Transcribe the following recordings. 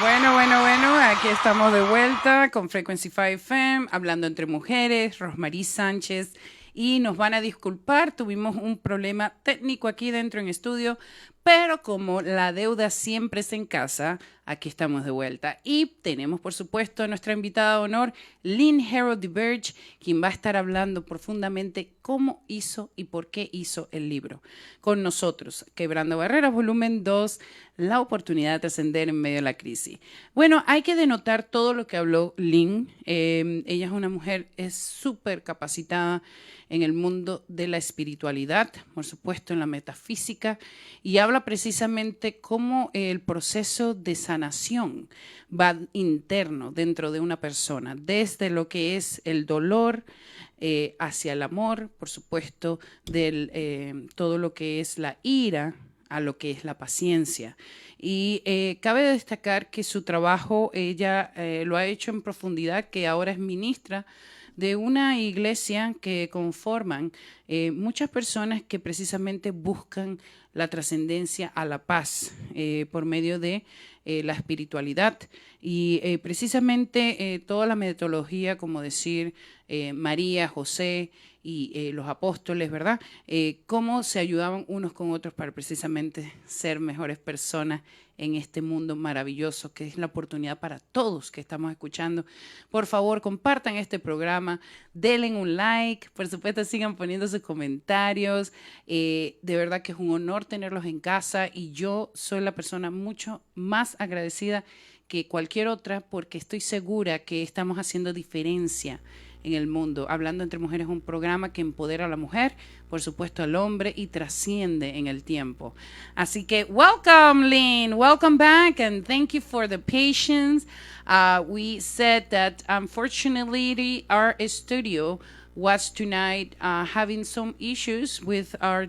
Bueno, aquí estamos de vuelta con Frequency 5 FM, hablando entre mujeres, Rosmarie Sánchez, y nos van a disculpar, tuvimos un problema técnico aquí dentro en estudio, pero como la deuda siempre es en casa, aquí estamos de vuelta. Y tenemos, por supuesto, a nuestra invitada de honor, Lynn Harold DeBerge, quien va a estar hablando profundamente cómo hizo y por qué hizo el libro. Con nosotros, Quebrando Barreras, volumen 2, la oportunidad de trascender en medio de la crisis. Bueno, hay que denotar todo lo que habló Lynn. Ella es una mujer, es súper capacitada en el mundo de la espiritualidad, por supuesto en la metafísica, y habla precisamente cómo el proceso de sanación va interno dentro de una persona, desde lo que es el dolor, hacia el amor, por supuesto, todo lo que es la ira, a lo que es la paciencia. Y cabe destacar que su trabajo ella lo ha hecho en profundidad, que ahora es ministra de una iglesia que conforman muchas personas que precisamente buscan la trascendencia a la paz por medio de la espiritualidad y precisamente toda la metodología, como decir María, José y los apóstoles, ¿verdad? Cómo se ayudaban unos con otros para precisamente ser mejores personas en este mundo maravilloso que es la oportunidad para todos que estamos escuchando. Por favor, compartan este programa, denle un like, por supuesto sigan poniendo sus comentarios. De verdad que es un honor tenerlos en casa y yo soy la persona mucho más agradecida que cualquier otra porque estoy segura que estamos haciendo diferencia en el mundo. Hablando entre Mujeres es un programa que empodera a la mujer, por supuesto al hombre y trasciende en el tiempo. Así que welcome, Lynn, welcome back and thank you for the patience. We said that unfortunately our studio was tonight having some issues with our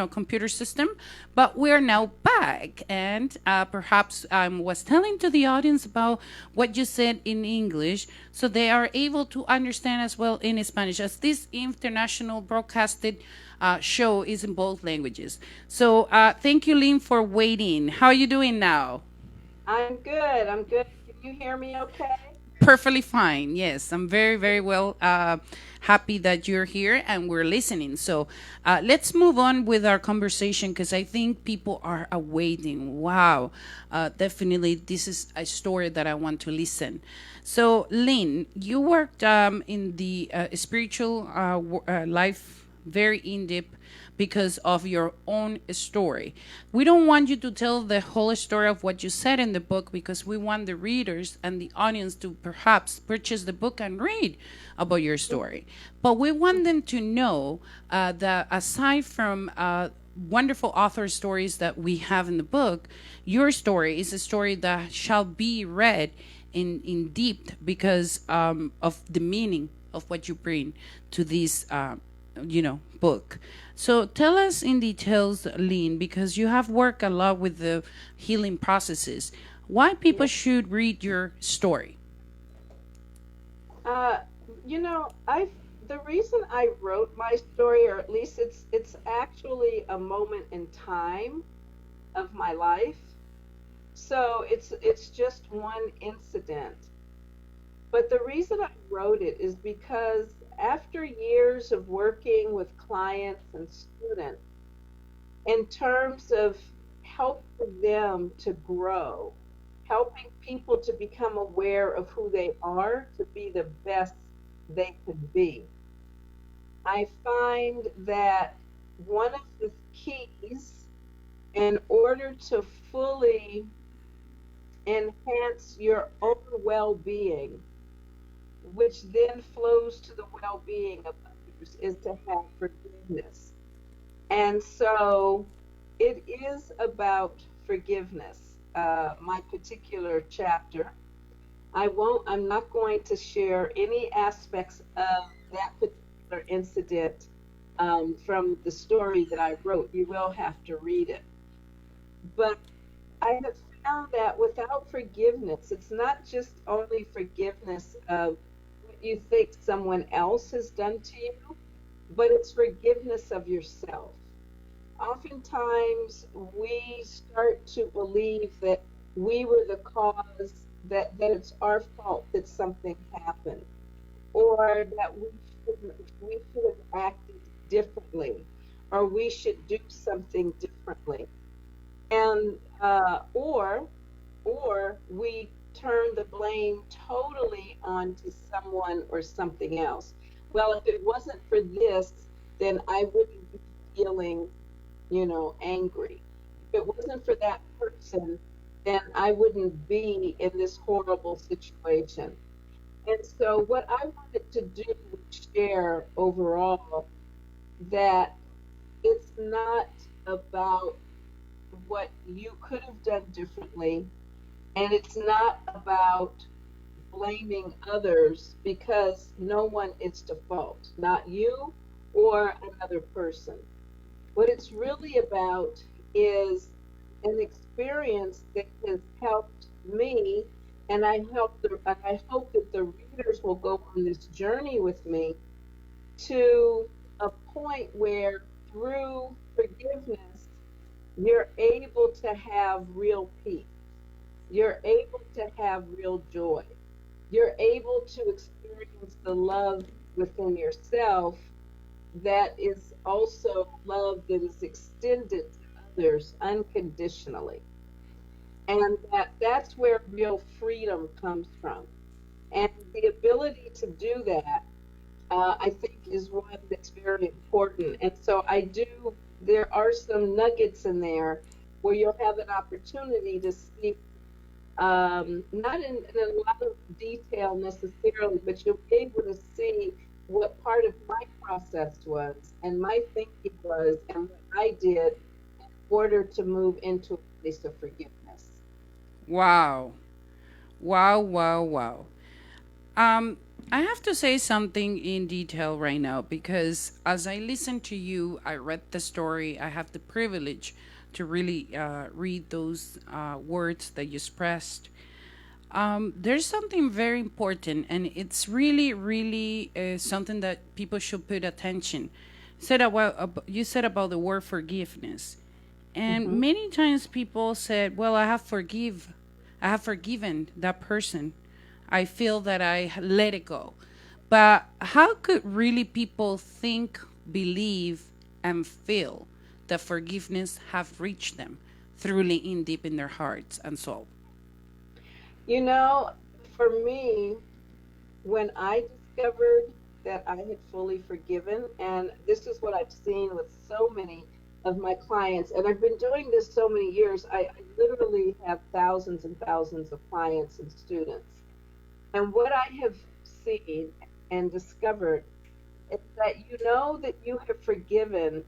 computer system, but we're now back. And perhaps I was telling to the audience about what you said in English so they are able to understand as well in Spanish, as this international broadcasted show is in both languages. So thank you, Lynn, for waiting. How are you doing now? I'm good. Can you hear me okay? Perfectly fine. Yes, I'm very, very well happy that you're here and we're listening. So let's move on with our conversation because I think people are awaiting. Wow, definitely, this is a story that I want to listen. So, Lynn, you worked in the spiritual life very in depth because of your own story. We don't want you to tell the whole story of what you said in the book because we want the readers and the audience to perhaps purchase the book and read about your story. But we want them to know that aside from wonderful author stories that we have in the book, your story is a story that shall be read in deep because of the meaning of what you bring to this book. So tell us in details, Lynn, because you have worked a lot with the healing processes, why people should read your story. Uh, I the reason I wrote my story, or at least it's actually a moment in time of my life. So it's just one incident. But the reason I wrote it is because after years of working with clients and students, in terms of helping them to grow, helping people to become aware of who they are to be the best they could be, I find that one of the keys in order to fully enhance your own well being, which then flows to the well being of others, is to have forgiveness. And so it is about forgiveness, my particular chapter. I'm not going to share any aspects of that particular incident from the story that I wrote. You will have to read it. But I have found that without forgiveness, it's not just only forgiveness of what you think someone else has done to you, but it's forgiveness of yourself. Oftentimes, we start to believe that we were the cause, that it's our fault that something happened, or that we should have acted differently, or we should do something differently. And or we turn the blame totally onto someone or something else. Well, if it wasn't for this, then I wouldn't be feeling, angry. If it wasn't for that person, then I wouldn't be in this horrible situation. And so what I wanted to do was share overall that it's not about what you could have done differently, and it's not about blaming others, because no one is to fault, not you or another person. What it's really about is an experience that has helped me, and I hope that the readers will go on this journey with me to a point where, through forgiveness, you're able to have real peace. You're able to have real joy. You're able to experience the love within yourself that is also love that is extended to others unconditionally. And that's where real freedom comes from. And the ability to do that, I think, is one that's very important. And so there are some nuggets in there where you'll have an opportunity to see, not in a lot of detail necessarily, but you'll be able to see what part of my process was and my thinking was and what I did in order to move into a place of forgiveness. Wow. Wow, wow, wow. Um, I have to say something in detail right now because as I listen to you, I read the story. I have the privilege to really read those words that you expressed. There's something very important, and it's really, really something that people should put attention. You said about the word forgiveness, and Hmm. many times people said, "Well, I have forgiven that person. I feel that I let it go." But how could really people think, believe, and feel that forgiveness have reached them truly in deep in their hearts and soul? You know, for me, when I discovered that I had fully forgiven, and this is what I've seen with so many of my clients, and I've been doing this so many years, I literally have thousands and thousands of clients and students. And what I have seen and discovered is that you know that you have forgiven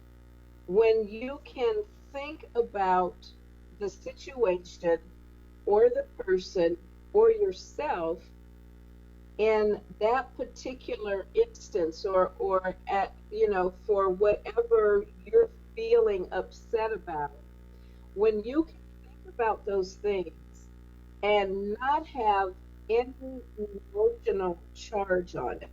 when you can think about the situation or the person or yourself in that particular instance, or at, for whatever you're feeling upset about. When you can think about those things and not have any emotional charge on it,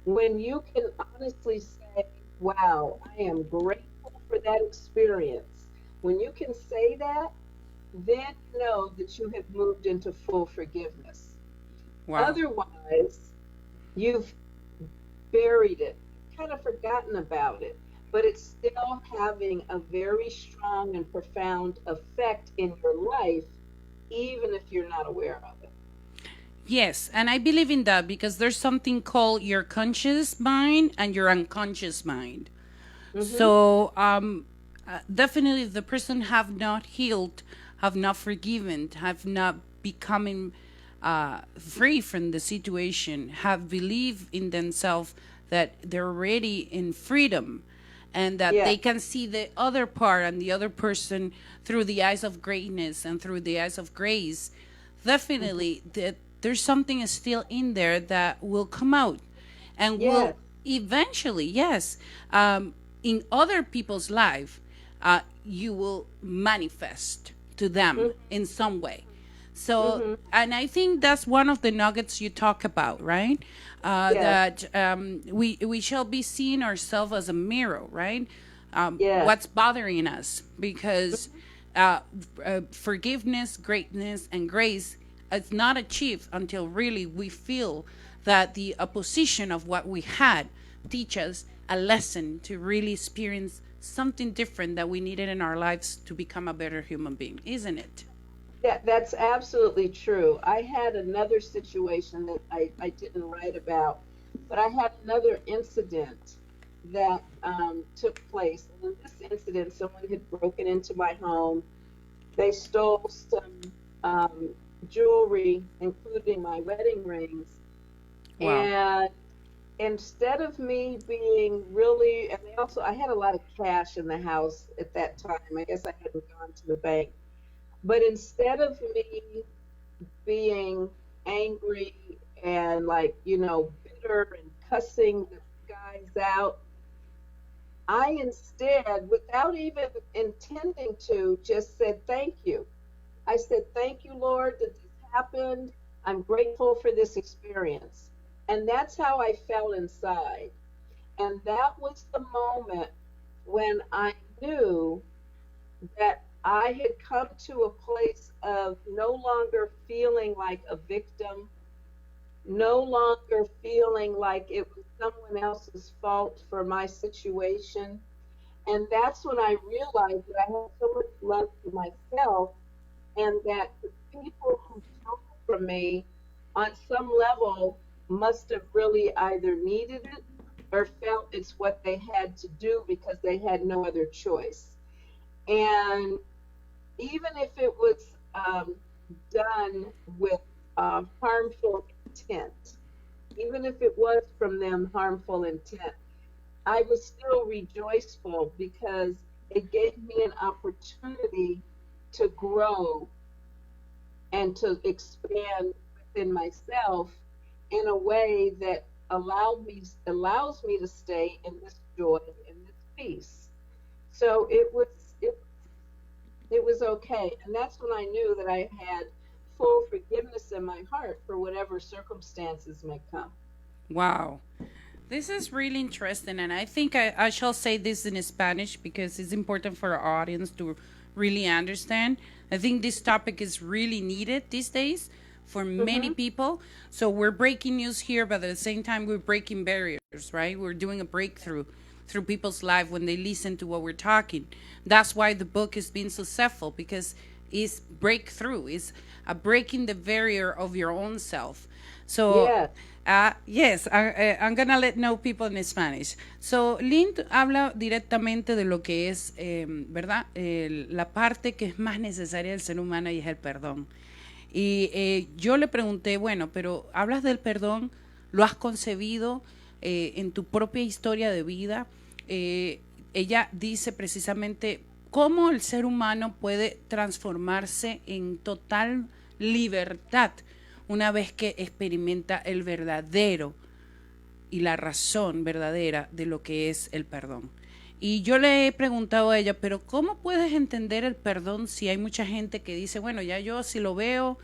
when you can honestly say, wow, I am grateful for that experience, when you can say that, then you know that you have moved into full forgiveness. Wow. Otherwise, you've buried it, you've kind of forgotten about it, but it's still having a very strong and profound effect in your life, even if you're not aware of it. Yes, and I believe in that because there's something called your conscious mind and your unconscious mind. Hmm. So definitely, if the person have not healed, have not forgiven, have not becoming free from the situation, have believed in themselves that they're already in freedom, and that Yeah. they can see the other part and the other person through the eyes of greatness and through the eyes of grace. Hmm. Definitely, that there's something still in there that will come out and will Yes. eventually, yes, in other people's life, you will manifest to them Hmm. in some way. So, Hmm. and I think that's one of the nuggets you talk about, right? Yes. That we shall be seeing ourselves as a mirror, right? Yes. What's bothering us? Because Hmm. uh, forgiveness, greatness, and grace is not achieved until really we feel that the opposition of what we had teach us a lesson to really experience something different that we needed in our lives to become a better human being, isn't it? That's absolutely true. I had another situation that I didn't write about, but I had another incident that took place. And in this incident, someone had broken into my home. They stole some jewelry, including my wedding rings. Wow. And instead of me being really, and they also, I had a lot of cash in the house at that time. I guess I hadn't gone to the bank. But instead of me being angry and like, bitter and cussing the guys out, I instead, without even intending to, just said thank you. I said, thank you, Lord, that this happened. I'm grateful for this experience. And that's how I felt inside. And that was the moment when I knew that I had come to a place of no longer feeling like a victim, no longer feeling like it was someone else's fault for my situation. And that's when I realized that I had so much love for myself and that the people who stole from me on some level must have really either needed it or felt it's what they had to do because they had no other choice. And even if it was done with harmful intent, even if it was from them harmful intent, I was still rejoiceful because it gave me an opportunity to grow and to expand within myself in a way that allows me to stay in this joy and this peace. So it was okay. And that's when I knew that I had full forgiveness in my heart for whatever circumstances may come. Wow. This is really interesting, and I think I shall say this in Spanish because it's important for our audience to really understand. I think this topic is really needed these days for many Mm-hmm. people. So we're breaking news here, but at the same time, we're breaking barriers, right? We're doing a breakthrough through people's life when they listen to what we're talking. That's why the book is being successful because it's breakthrough. It's a breaking the barrier of your own self. So Yes. yes, I'm gonna let know people in Spanish. So, Lynn habla directamente de lo que es, ¿verdad? La parte que es más necesaria del ser humano y es el perdón. Y yo le pregunté, bueno, pero hablas del perdón, ¿lo has concebido en tu propia historia de vida? Ella dice precisamente cómo el ser humano puede transformarse en total libertad una vez que experimenta el verdadero y la razón verdadera de lo que es el perdón. Y yo le he preguntado a ella, pero ¿cómo puedes entender el perdón si hay mucha gente que dice, bueno, ya yo si lo veo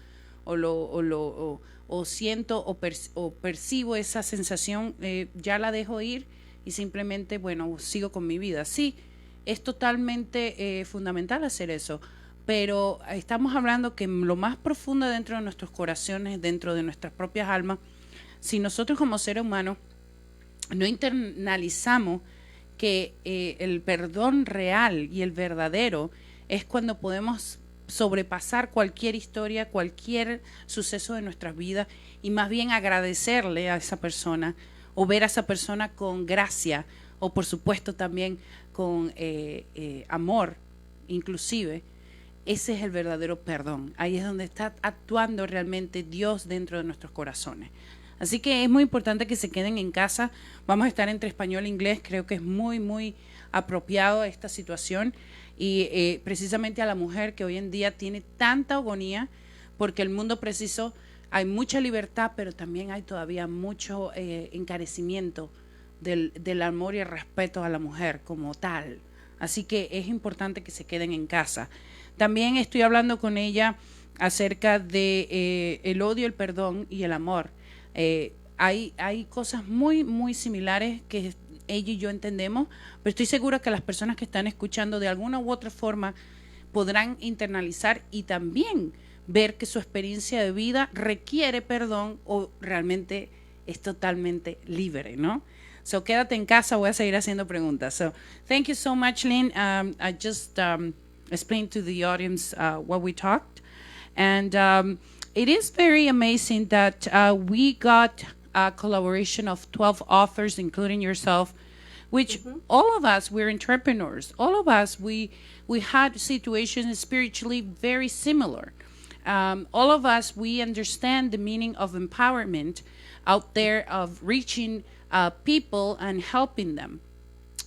o siento o percibo esa sensación, ya la dejo ir y simplemente, bueno, sigo con mi vida? Sí, es totalmente fundamental hacer eso, pero estamos hablando que en lo más profundo dentro de nuestros corazones, dentro de nuestras propias almas, si nosotros como seres humanos no internalizamos que el perdón real y el verdadero es cuando podemos sobrepasar cualquier historia, cualquier suceso de nuestras vidas y más bien agradecerle a esa persona o ver a esa persona con gracia o por supuesto también con amor inclusive. Ese es el verdadero perdón. Ahí es donde está actuando realmente Dios dentro de nuestros corazones. Así que es muy importante que se queden en casa. Vamos a estar entre español e inglés. Creo que es muy, muy apropiado esta situación. Y precisamente a la mujer que hoy en día tiene tanta agonía, porque el mundo preciso, hay mucha libertad, pero también hay todavía mucho encarecimiento del amor y el respeto a la mujer como tal. Así que es importante que se queden en casa. También estoy hablando con ella acerca de el odio, el perdón y el amor. Hay cosas muy, muy similares que ella y yo entendemos, pero estoy segura que las personas que están escuchando de alguna u otra forma podrán internalizar y también ver que su experiencia de vida requiere perdón o realmente es totalmente libre, ¿no? So, quédate en casa, voy a seguir haciendo preguntas. So, thank you so much, Lynn. I just explained to the audience what we talked. And it is very amazing that we got a collaboration of 12 authors, including yourself, which all of us, we're entrepreneurs. All of us, we had situations spiritually very similar. All of us, we understand the meaning of empowerment out there, of reaching people and helping them,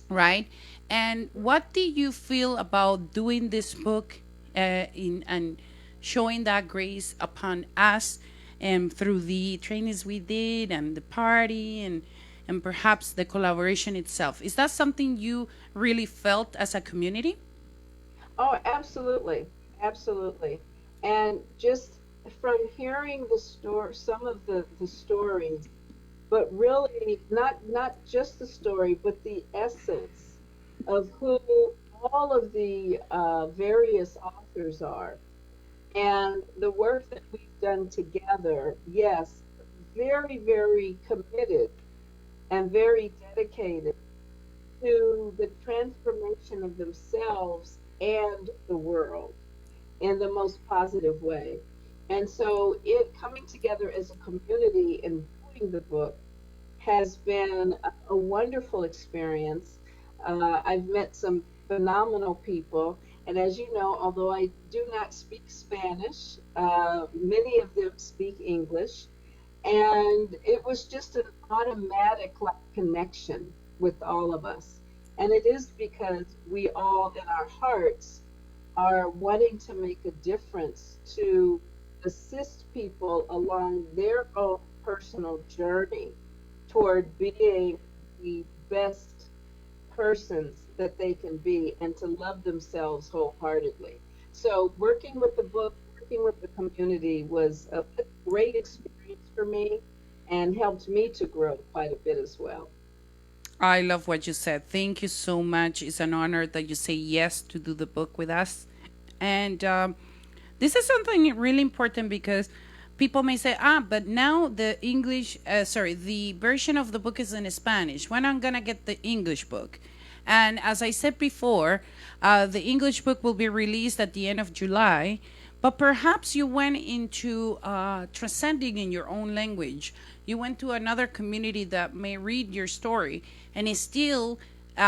right? And what do you feel about doing this book and showing that grace upon us and through the trainings we did and the party and perhaps the collaboration itself? Is that something you really felt as a community? Oh, absolutely. Absolutely. And just from hearing the story, some of the stories, but really not just the story, but the essence of who all of the various authors are and the work that we've done together. Yes, very, very committed and very dedicated to the transformation of themselves and the world in the most positive way. And so it coming together as a community and doing the book has been a wonderful experience. I've met some phenomenal people. And as you know, although I do not speak Spanish, many of them speak English. And it was just an automatic like, connection with all of us. And it is because we all, in our hearts, are wanting to make a difference to assist people along their own personal journey toward being the best persons that they can be and to love themselves wholeheartedly. So, working with the book, working with the community was a great experience for me and helped me to grow quite a bit as well. I love what you said. Thank you so much. It's an honor that you say yes to do the book with us. And this is something really important because people may say, but now the the version of the book is in Spanish. When I'm going to get the English book? And as I said before, the English book will be released at the end of July. But perhaps you went into transcending in your own language. You went to another community that may read your story and it still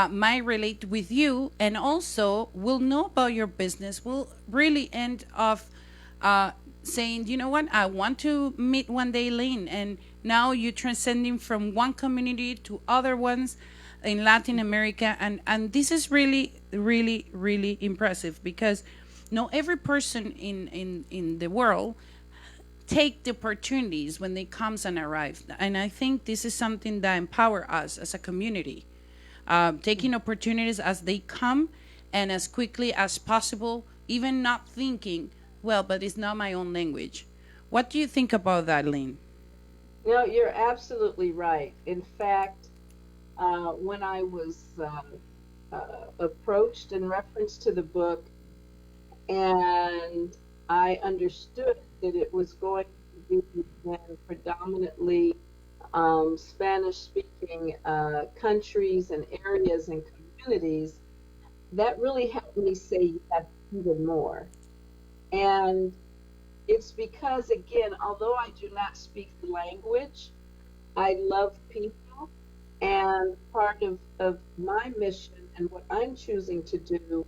might relate with you and also will know about your business, will really end off saying, you know what, I want to meet one day Lynn. And now you're transcending from one community to other ones in Latin America. And this is really, really, really impressive because not every person in the world take the opportunities when they comes and arrive. And I think this is something that empower us as a community, taking opportunities as they come and as quickly as possible, even not thinking, well, but it's not my own language. What do you think about that, Lynn? No, you're absolutely right. In fact, when I was approached in reference to the book, and I understood that it was going to be in predominantly Spanish speaking countries and areas and communities, that really helped me say yes even more. And it's because, again, although I do not speak the language, I love people. And part of my mission and what I'm choosing to do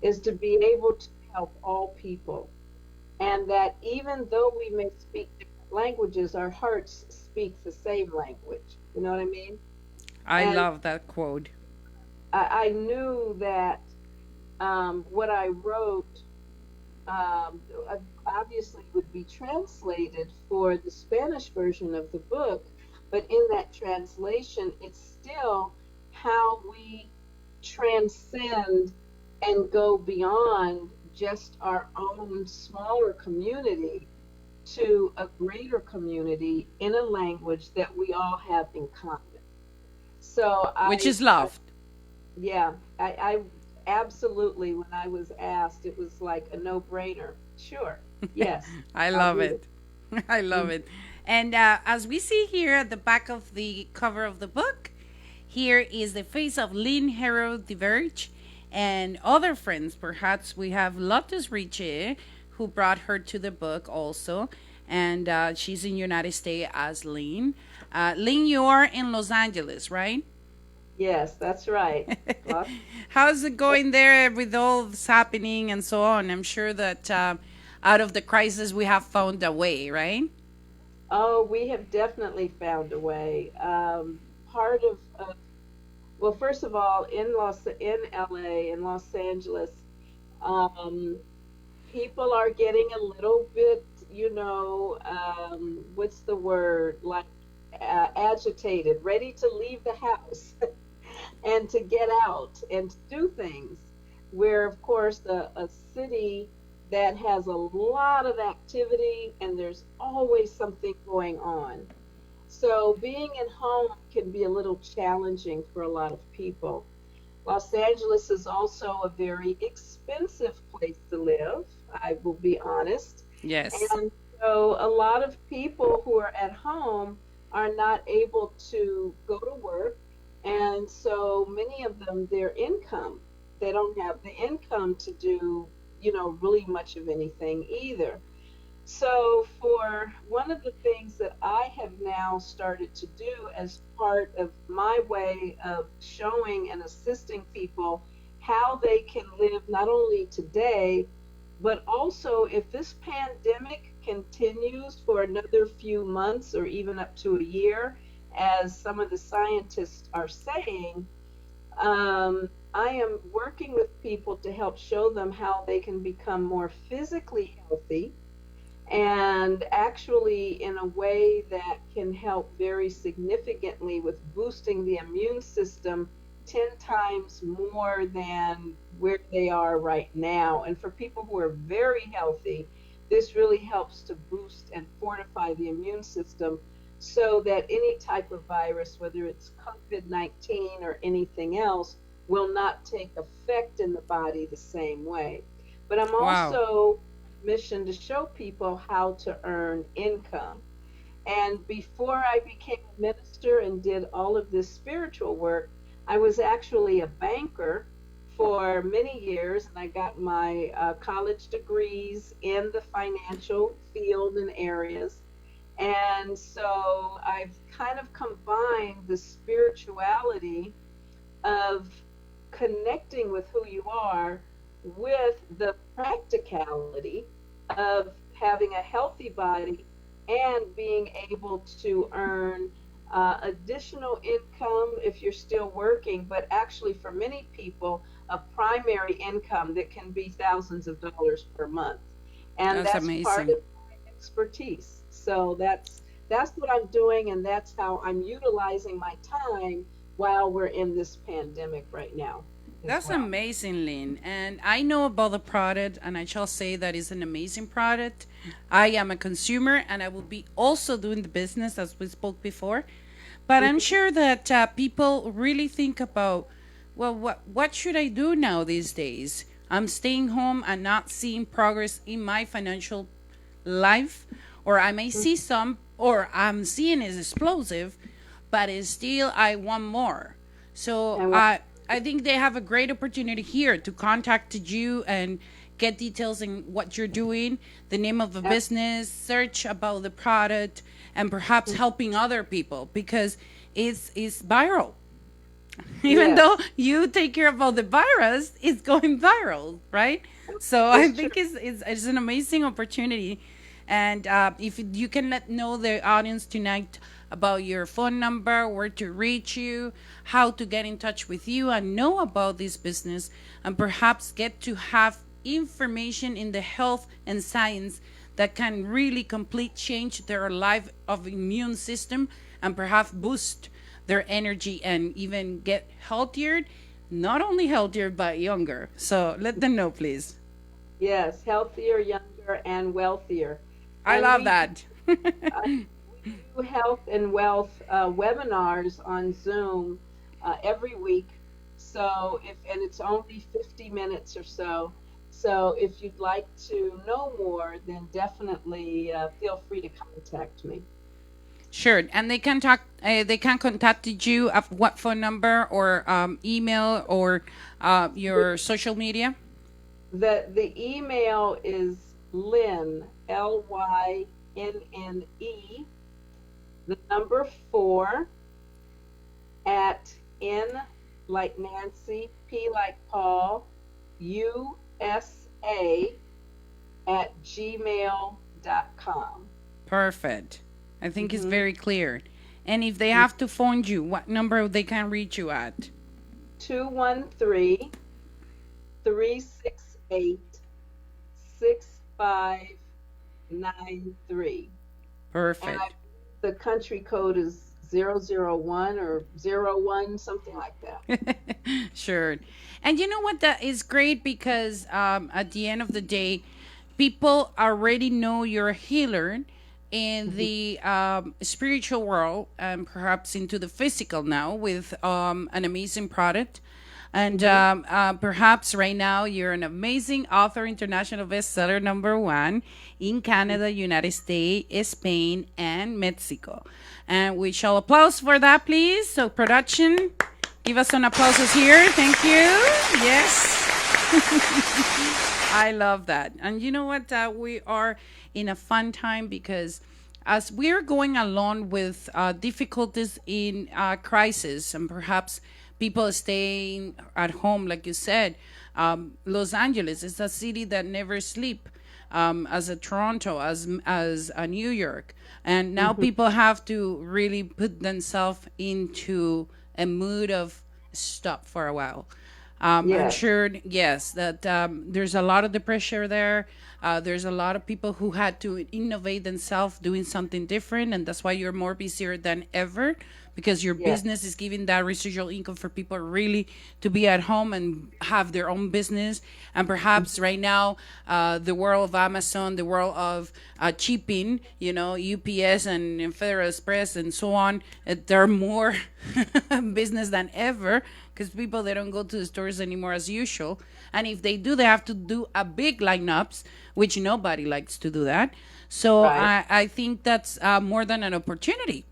is to be able to help all people. And that even though we may speak different languages, our hearts speak the same language. You know what I mean? I And love that quote. I knew that what I wrote um, obviously would be translated for the Spanish version of the book, but in that translation, it's still how we transcend and go beyond just our own smaller community to a greater community in a language that we all have in common. So Which I, is love. yeah, absolutely, when I was asked, it was like a no-brainer. Sure. Yes, I I'll love do it. I love it. it. And as we see here at the back of the cover of the book, here is the face of Lynn Harrow DeVerge and other friends. Perhaps we have Lotus Richie, who brought her to the book also. And she's in United States as Lynn. Lynn, you are in Los Angeles, right? Yes, that's right. Lots. How's it going there with all this happening and so on? I'm sure that out of the crisis we have found a way, right? Oh, we have definitely found a way. Part of well, first of all, in LA, in Los Angeles, um, people are getting a little bit, what's the word? Like agitated, ready to leave the house and to get out and to do things. Where, of course, a city that has a lot of activity and there's always something going on. So being at home can be a little challenging for a lot of people. Los Angeles is also a very expensive place to live, I will be honest. Yes. And so a lot of people who are at home are not able to go to work. And so many of them, their income, they don't have the income to do, really much of anything either. So, for one of the things that I have now started to do as part of my way of showing and assisting people how they can live not only today, but also if this pandemic continues for another few months or even up to a year, as some of the scientists are saying, I am working with people to help show them how they can become more physically healthy and actually in a way that can help very significantly with boosting the immune system 10 times more than where they are right now. And for people who are very healthy, this really helps to boost and fortify the immune system so that any type of virus, whether it's COVID-19 or anything else, will not take effect in the body the same way. But I'm Wow. also mission to show people how to earn income. And before I became a minister and did all of this spiritual work, I was actually a banker for many years, and I got my college degrees in the financial field and areas. And so I've kind of combined the spirituality of connecting with who you are with the practicality of having a healthy body and being able to earn additional income if you're still working, but actually for many people, a primary income that can be thousands of dollars per month. And That's that's part of amazing. my expertise. So that's what I'm doing, and that's how I'm utilizing my time while we're in this pandemic right now as That's well. amazing, Lynn. And I know about the product, and I shall say that it's an amazing product. I am a consumer, and I will be also doing the business as we spoke before. But I'm Mhm. sure that people really think about, well, what should I do now these days? I'm staying home and not seeing progress in my financial life, or I may see some, or I'm seeing is explosive, but it's still I want more. So And I think they have a great opportunity here to contact you and get details in what you're doing, the name of the what, business, search about the product, and perhaps helping other people because it's viral. Even though yes, you take care about the virus, it's going viral, right? So I it's true. think it's an amazing opportunity. And if you can let know the audience tonight about your phone number, where to reach you, how to get in touch with you, and know about this business, and perhaps get to have information in the health and science that can really complete change their life of immune system and perhaps boost their energy and even get healthier, not only healthier but younger. So let them know, please. Yes, healthier, younger, and wealthier. I And love that. uh, we do health and wealth webinars on Zoom every week, So if and it's only 50 minutes or so. So if you'd like to know more, then definitely feel free to contact me. Sure, and they can talk. They can contact you at what phone number or email or The, your social media. the email is Lynn, Lynne, the number four at N like Nancy, P like Paul, USA at gmail.com. Perfect. I think it's Mm-hmm. very clear. And if they have to phone you, what number they can reach you at? 213 368 6593. And Perfect. the country code is 001 or 01, something like that. Sure. And you know what? That is great because at the end of the day, people already know you're a healer in Mhm. the spiritual world and perhaps into the physical now with an amazing product. And Mhm. perhaps right now you're an amazing author, international bestseller number one in Canada, United States, Spain, and Mexico. And we shall applause for that, please. So, production, give us some applauses here. Thank you. Yes. I love that. And you know what? We are in a fun time because as we're going along with difficulties in crisis and perhaps people staying at home, like you said, Los Angeles is a city that never sleep. As a Toronto, as a New York, and now Mhm. people have to really put themselves into a mood of stop for a while. I'm Yes. sure, yes, that there's a lot of the pressure there. There's a lot of people who had to innovate themselves doing something different, and that's why you're more busier than ever because your Yes. business is giving that residual income for people really to be at home and have their own business. And perhaps right now, the world of Amazon, the world of shipping, UPS and Federal Express and so on, they're more business than ever because people they don't go to the stores anymore as usual, and if they do they have to do a big lineups, which nobody likes to do that. So Right. I think that's more than an opportunity,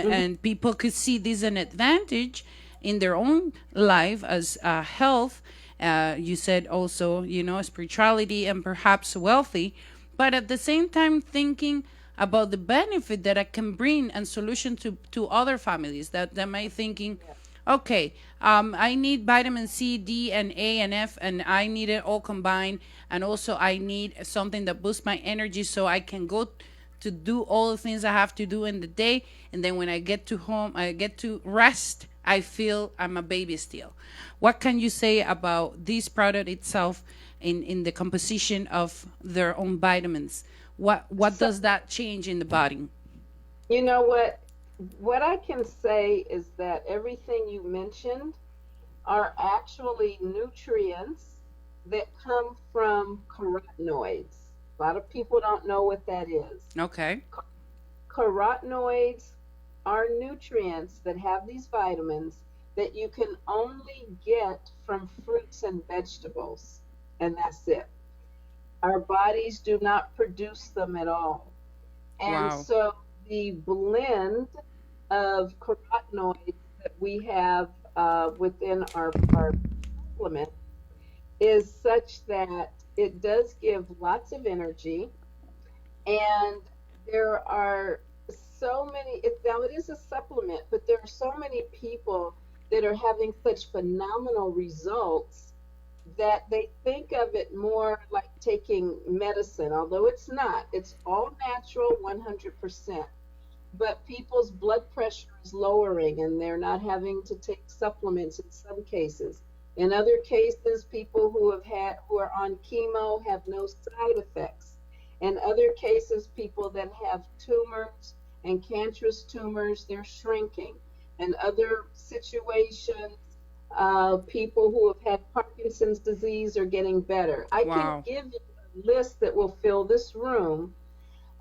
Mhm. and people could see this an advantage in their own life as health. You said also, spirituality and perhaps wealthy, but at the same time thinking about the benefit that I can bring and solution to other families that might thinking, okay, I need vitamin C, D, and A and F, and I need it all combined. And also, I need something that boosts my energy so I can go to do all the things I have to do in the day. And then when I get to home, I get to rest. I feel I'm a baby still. What can you say about this product itself in the composition of their own vitamins? What So, does that change in the body? you know what? What I can say is that everything you mentioned are actually nutrients that come from carotenoids. A lot of people don't know what that is. Okay. Carotenoids are nutrients that have these vitamins that you can only get from fruits and vegetables, and that's it. Our bodies do not produce them at all. And Wow. so the blend of carotenoids that we have within our supplement is such that it does give lots of energy. And there are so many, now it is a supplement, but there are so many people that are having such phenomenal results that they think of it more like taking medicine, although it's not. It's all natural 100%. But people's blood pressure is lowering and they're not having to take supplements in some cases. In other cases, people who are on chemo have no side effects. In other cases, people that have tumors and cancerous tumors, they're shrinking. In other situations, people who have had Parkinson's disease are getting better. I can Wow. give you a list that will fill this room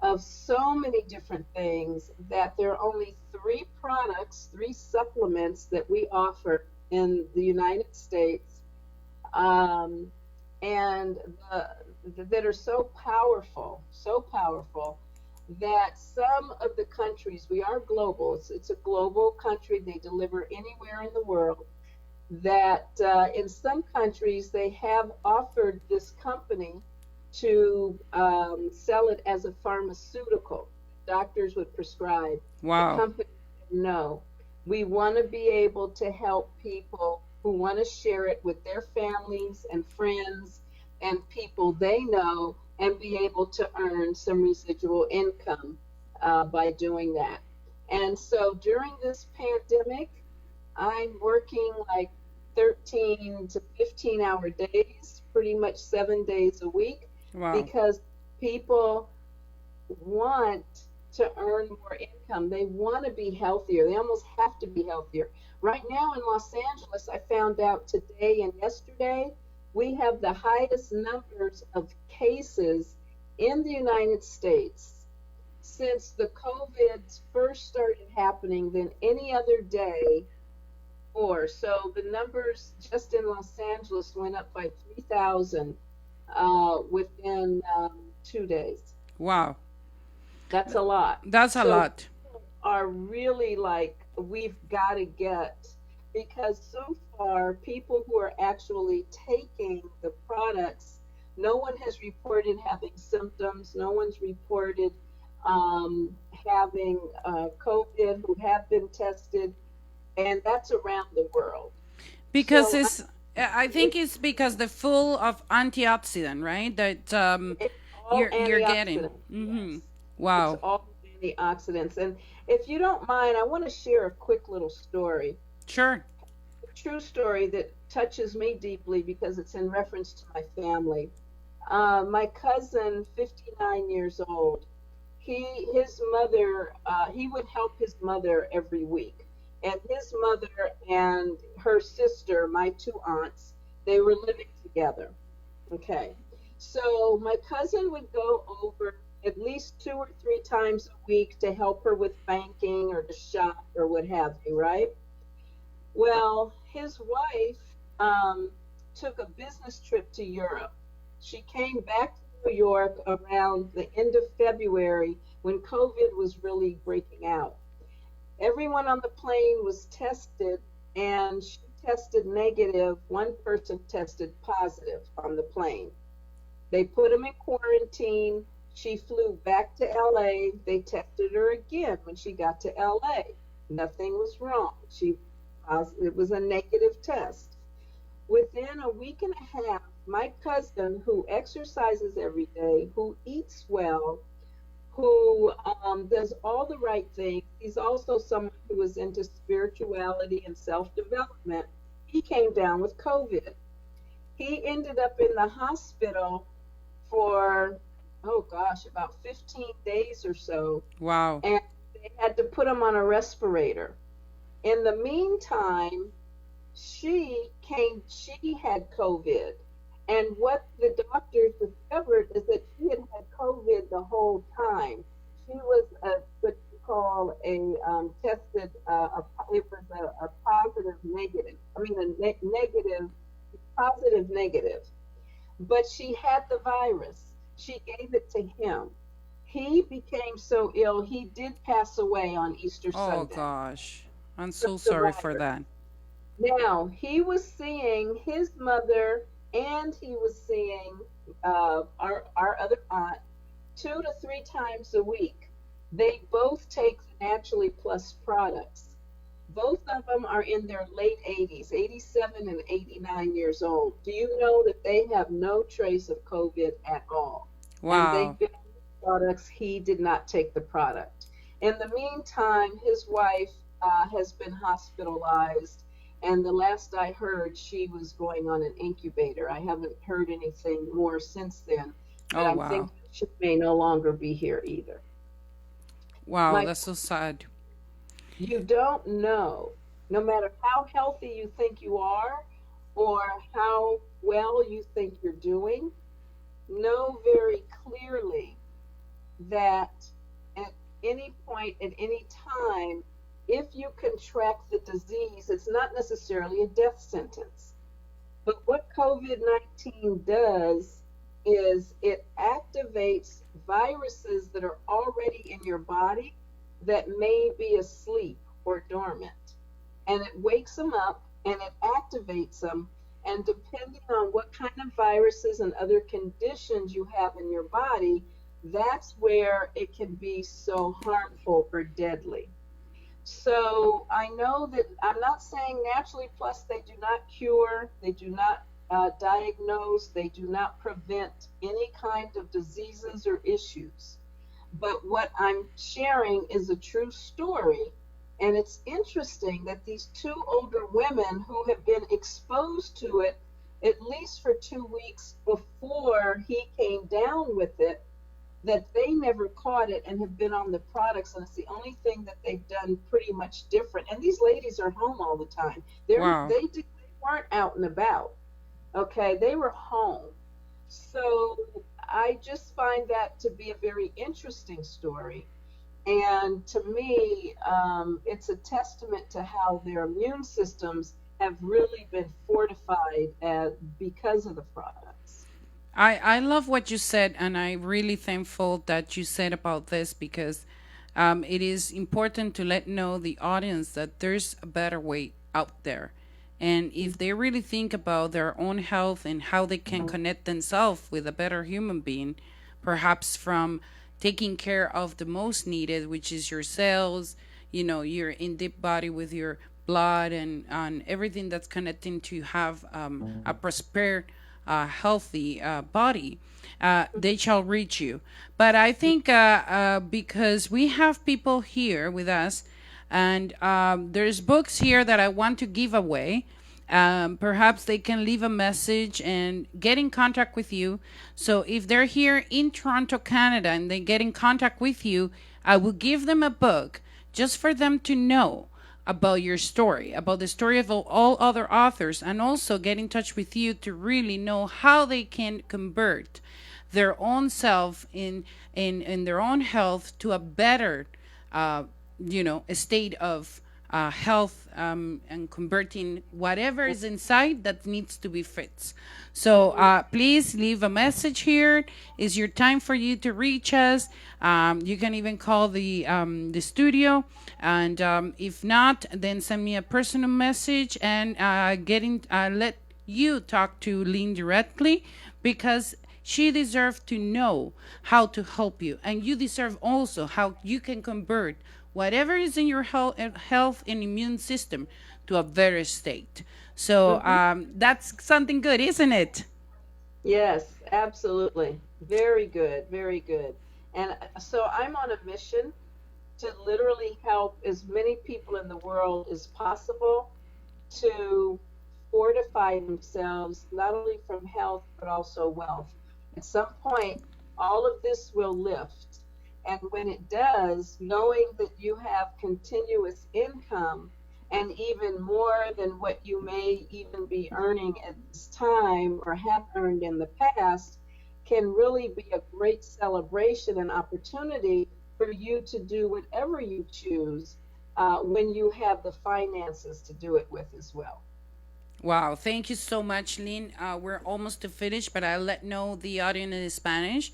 of so many different things that there are only three products, three supplements that we offer in the United States, um, and that are so powerful that some of the countries, we are global, it's a global country, they deliver anywhere in the world, that in some countries they have offered this company to sell it as a pharmaceutical. Doctors would prescribe. The Wow. company said, no, we want to be able to help people who want to share it with their families and friends and people they know and be able to earn some residual income by doing that. And so during this pandemic, I'm working like 13 to 15-hour days, pretty much 7 days a week, Wow. because people want to earn more income. They want to be healthier. They almost have to be healthier. Right now in Los Angeles, I found out today and yesterday, we have the highest numbers of cases in the United States since the COVID first started happening than any other day before. So the numbers just in Los Angeles went up by 3,000 within 2 days. Wow. That's a lot. That's a So lot. people are really like, we've got to get, because so far, people who are actually taking the products, no one has reported having symptoms, no one's reported having COVID who have been tested, and that's around the world. Because So I think it's, it's because the full of antioxidant, right? That it's all you're getting. antioxidants, Mm-hmm. yes. It's Wow. all antioxidants. And if you don't mind, I want to share a quick little story, Sure. a true story that touches me deeply because it's in reference to my family. My cousin, 59 years old, his mother, he would help his mother every week. And his mother and her sister, my two aunts, they were living together. Okay. So my cousin would go over at least 2 or 3 times a week to help her with banking or to shop or what have you, right? Well, his wife took a business trip to Europe. She came back to New York around the end of February when COVID was really breaking out. Everyone on the plane was tested, and she tested negative. One person tested positive on the plane. They put him in quarantine. She flew back to LA. They tested her again when she got to LA. Nothing was wrong. It was a negative test. Within a week and a half, my cousin, who exercises every day, who eats well, who does all the right things, he's also someone who is into spirituality and self development. He came down with COVID. He ended up in the hospital for, oh gosh, about 15 days or so, Wow. and they had to put him on a respirator. In the meantime, she had COVID. And what the doctors discovered is that she had COVID the whole time. She was what you call a tested, it was a positive negative. I mean, negative, positive negative. But she had the virus. She gave it to him. He became so ill, he did pass away on Easter Oh Sunday gosh. I'm from so the sorry for virus. that. Now, he was seeing his mother and he was seeing our other aunt 2 to 3 times a week. They both take the Naturally Plus products. Both of them are in their late 80s, 87 and 89 years old. Do you know that they have no trace of COVID at all? And Wow. they've been on the products. He did not take the product. In the meantime, his wife has been hospitalized. And the last I heard, she was going on an incubator. I haven't heard anything more since then, but Oh I'm wow. thinking she may no longer be here either. Wow, My that's so sad. You don't know, no matter how healthy you think you are or how well you think you're doing, know very clearly that at any point, at any time, if you contract the disease, it's not necessarily a death sentence. But what COVID-19 does is it activates viruses that are already in your body that may be asleep or dormant. And it wakes them up and it activates them. And depending on what kind of viruses and other conditions you have in your body, that's where it can be so harmful or deadly. So I know that I'm not saying Naturally Plus, they do not cure, they do not diagnose, they do not prevent any kind of diseases or issues. But what I'm sharing is a true story. And it's interesting that these two older women who have been exposed to it at least for 2 weeks before he came down with it, that they never caught it and have been on the products, and it's the only thing that they've done pretty much different. And these ladies are home all the time. Wow. They weren't out and about. Okay, they were home. So I just find that to be a very interesting story. And to me, it's a testament to how their immune systems have really been fortified because of the products. I love what you said, and I'm really thankful that you said about this, because it is important to let know the audience that there's a better way out there. And if they really think about their own health and how they can connect themselves with a better human being, perhaps from taking care of the most needed, which is your cells, your in deep body with your blood and everything that's connecting to have a prosper, healthy body, they shall reach you. But I think because we have people here with us, and there's books here that I want to give away. Perhaps they can leave a message and get in contact with you. So if they're here in Toronto, Canada, and they get in contact with you, I will give them a book just for them to know about your story, about the story of all other authors, and also get in touch with you to really know how they can convert their own self in their own health to a better a state of health, and converting whatever is inside that needs to be fixed. So please leave a message here. It's your time for you to reach us. You can even call the studio, and if not, then send me a personal message and let you talk to Lynn directly, because she deserves to know how to help you, and you deserve also how you can convert whatever is in your health and immune system to a better state. So that's something good, isn't it? Yes, absolutely. Very good, very good. And so I'm on a mission to literally help as many people in the world as possible to fortify themselves, not only from health, but also wealth. At some point, all of this will lift. And when it does, knowing that you have continuous income, and even more than what you may even be earning at this time or have earned in the past, can really be a great celebration and opportunity for you to do whatever you choose when you have the finances to do it with as well. Wow, thank you so much, Lynn. We're almost to finish, but I'll let know the audience in Spanish.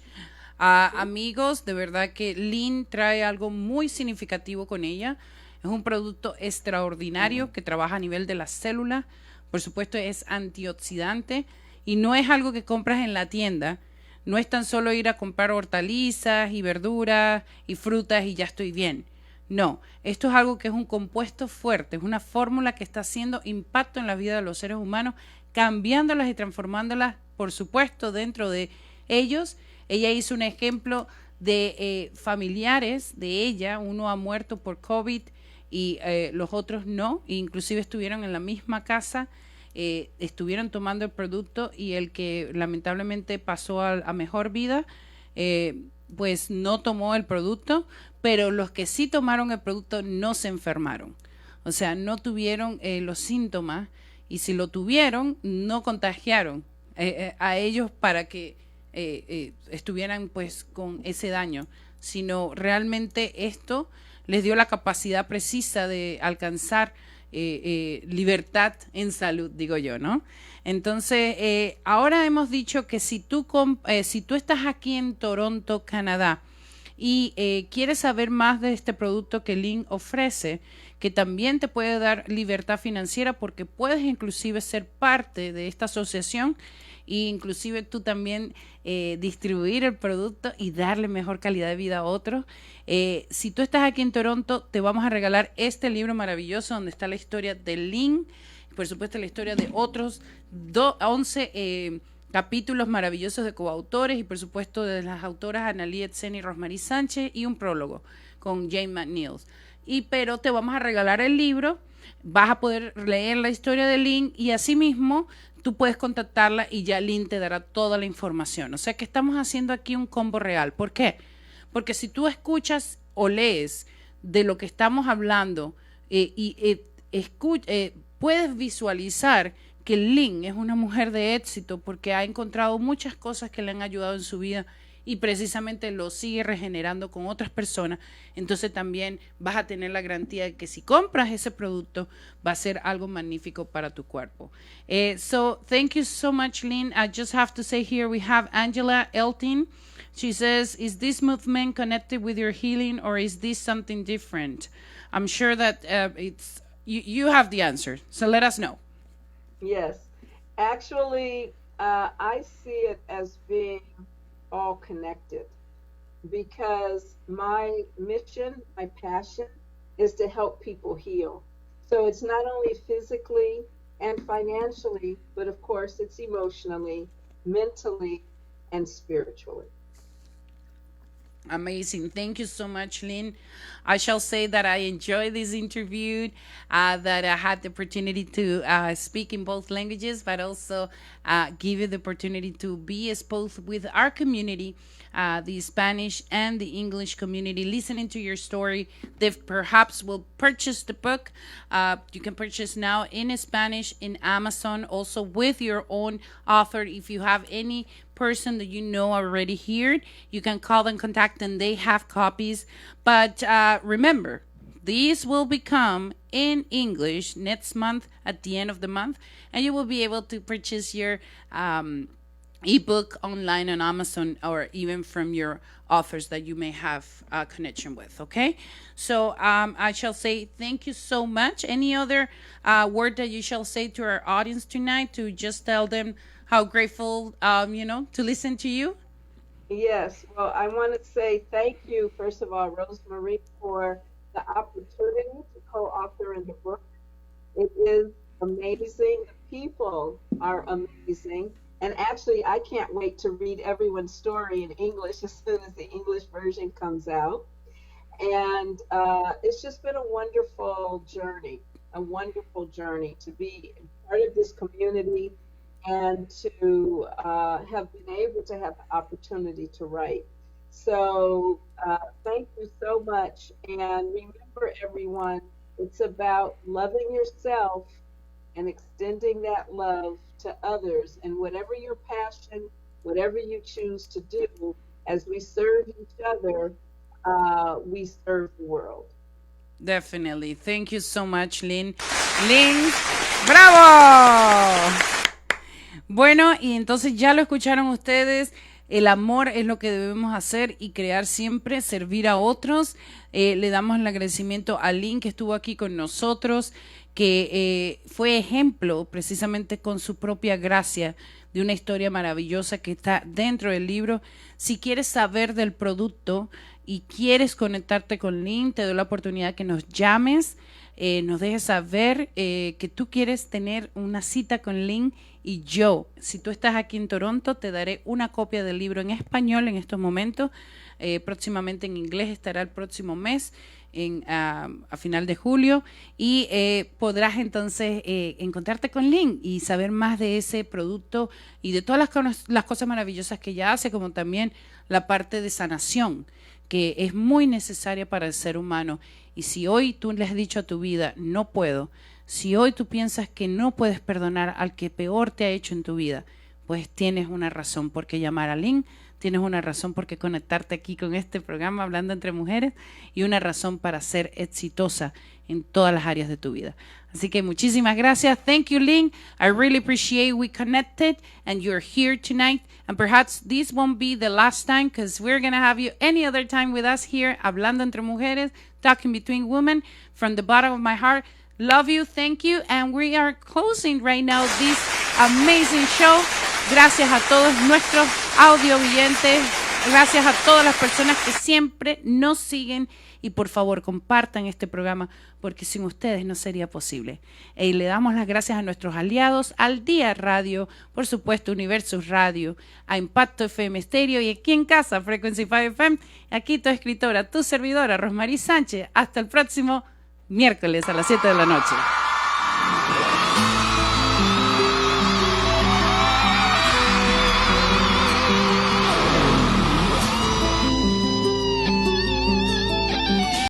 Amigos, de verdad que Lynn trae algo muy significativo con ella. Es un producto extraordinario que trabaja a nivel de la célula. Por supuesto, es antioxidante y no es algo que compras en la tienda. No es tan solo ir a comprar hortalizas y verduras y frutas y ya estoy bien. No, esto es algo que es un compuesto fuerte, es una fórmula que está haciendo impacto en la vida de los seres humanos, cambiándolas y transformándolas, por supuesto, dentro de ellos. Ella hizo un ejemplo de familiares de ella, uno ha muerto por COVID y los otros no, inclusive estuvieron en la misma casa, estuvieron tomando el producto, y el que lamentablemente pasó a mejor vida, pues no tomó el producto, pero los que sí tomaron el producto no se enfermaron, o sea, no tuvieron los síntomas, y si lo tuvieron, no contagiaron a ellos para que estuvieran pues con ese daño, sino realmente esto les dio la capacidad precisa de alcanzar libertad en salud, digo yo, ¿no? Entonces, ahora hemos dicho que si tú estás aquí en Toronto, Canadá, y quieres saber más de este producto que Lynn ofrece, que también te puede dar libertad financiera porque puedes inclusive ser parte de esta asociación e inclusive tú también distribuir el producto y darle mejor calidad de vida a otros. Si tú estás aquí en Toronto, te vamos a regalar este libro maravilloso donde está la historia de Lynn, por supuesto la historia de otros 11 capítulos maravillosos de coautores y por supuesto de las autoras Analí Etzen y Rosmarie Sánchez y un prólogo con Jane McNeils. Pero te vamos a regalar el libro, vas a poder leer la historia de Lynn y asimismo tú puedes contactarla y ya Lynn te dará toda la información. O sea que estamos haciendo aquí un combo real. ¿Por qué? Porque si tú escuchas o lees de lo que estamos hablando puedes visualizar que Lynn es una mujer de éxito porque ha encontrado muchas cosas que le han ayudado en su vida y precisamente lo sigue regenerando con otras personas. Entonces también vas a tener la garantía de que si compras ese producto va a ser algo magnífico para tu cuerpo. So thank you so much, Lynn. I just have to say here we have Angela Eltin. She says, is this movement connected with your healing or is this something different? I'm sure that you have the answer. So let us know. Yes. Actually, I see it as being all connected because my mission, my passion is to help people heal. So it's not only physically and financially, but of course it's emotionally, mentally, and spiritually. Amazing. Thank you so much, Lynn. I shall say that I enjoyed this interview, that I had the opportunity to speak in both languages, but also give you the opportunity to be exposed with our community, the Spanish and the English community, listening to your story. They perhaps will purchase the book. You can purchase now in Spanish in Amazon, also with your own author. If you have any person that you know already here, you can call them, contact them. They have copies. But remember, these will become in English next month at the end of the month, and you will be able to purchase your ebook online on Amazon or even from your authors that you may have a connection with. Okay, so I shall say thank you so much. Any other word that you shall say to our audience tonight to just tell them how grateful to listen to you? Yes, well, I want to say thank you, first of all, Rosemarie, for the opportunity to co-author in the book. It is amazing. The people are amazing. And actually, I can't wait to read everyone's story in English as soon as the English version comes out. And it's just been a wonderful journey to be part of this community and to have been able to have the opportunity to write. So thank you so much. And remember, everyone, it's about loving yourself and extending that love to others. And whatever your passion, whatever you choose to do, as we serve each other, we serve the world. Definitely. Thank you so much, Lynn. Lynn, ¡bravo! Bueno, y entonces ya lo escucharon ustedes. El amor es lo que debemos hacer y crear siempre, servir a otros. Le damos el agradecimiento a Lynn que estuvo aquí con nosotros, que fue ejemplo precisamente con su propia gracia de una historia maravillosa que está dentro del libro. Si quieres saber del producto y quieres conectarte con Lynn, te doy la oportunidad que nos llames, nos dejes saber que tú quieres tener una cita con Lynn. Y yo, si tú estás aquí en Toronto, te daré una copia del libro en español en estos momentos. Próximamente en inglés estará el próximo mes, a final de julio. Y podrás entonces encontrarte con Lynn y saber más de ese producto y de todas las cosas maravillosas que ella hace, como también la parte de sanación, que es muy necesaria para el ser humano. Y si hoy tú le has dicho a tu vida, no puedo, si hoy tú piensas que no puedes perdonar al que peor te ha hecho en tu vida, pues tienes una razón por qué llamar a Lynn. tienes una razón por qué conectarte aquí con este programa Hablando Entre Mujeres y una razón para ser exitosa en todas las áreas de tu vida. Así que muchísimas gracias. Thank you, Lynn. I really appreciate we connected and you're here tonight. And perhaps this won't be the last time because we're going to have you any other time with us here, Hablando Entre Mujeres, talking between women. From the bottom of my heart, love you, thank you. And we are closing right now this amazing show. Gracias a todos nuestros audio oyentes. Gracias a todas las personas que siempre nos siguen. Y por favor, compartan este programa porque sin ustedes no sería posible. Y le damos las gracias a nuestros aliados, al Día Radio, por supuesto, Universus Radio, a Impacto FM Estéreo y aquí en casa, Frequency 5 FM. Aquí tu escritora, tu servidora, Rosmarie Sánchez. Hasta el próximo miércoles a las 7 de la noche.